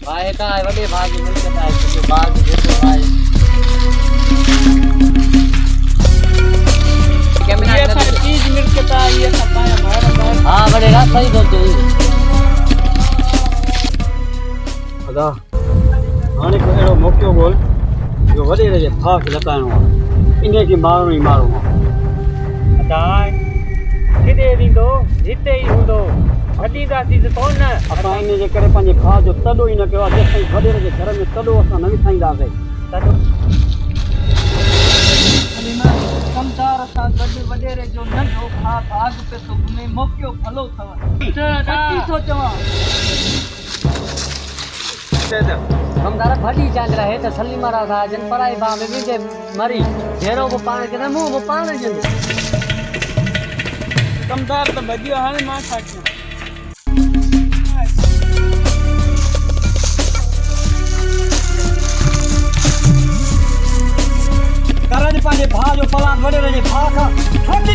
भाई का है वडे भाग मिल के है जो भाग देतो भाई कैमरा ये था चीज मिल के था ये सब पाया बाहर हां वडे रात सही बोलते अदा हाने को एड़ो मौको बोल जो वडे रे भाग लकाणो इने की मारो ही मारो अदाय किदे दींदो हिते ही हुंदो हदी दासी तो कोन असां इन जे करे पंहिंजे भाउ जो तॾो ई न कयो आहे जेसिताईं वॾेरे जे घर में तॾो असां न विछाईंदासीं तदो अलीमा कमदार सां गॾु वॾेरे जो नंढो भाउ भाग पे तो में मौक़ो भलो थव सच्ची थो चवां कमदार भडी चांद रहे त सली मारा था जन पराई बा में विजे मरी घेरो वो पाण के न मुंह वो पाण जन कमदार तो भजियो हाणे मां छा कयां करज पंहिंजे भाउ जो पलान वॾेरे जे भाउ खां छोटी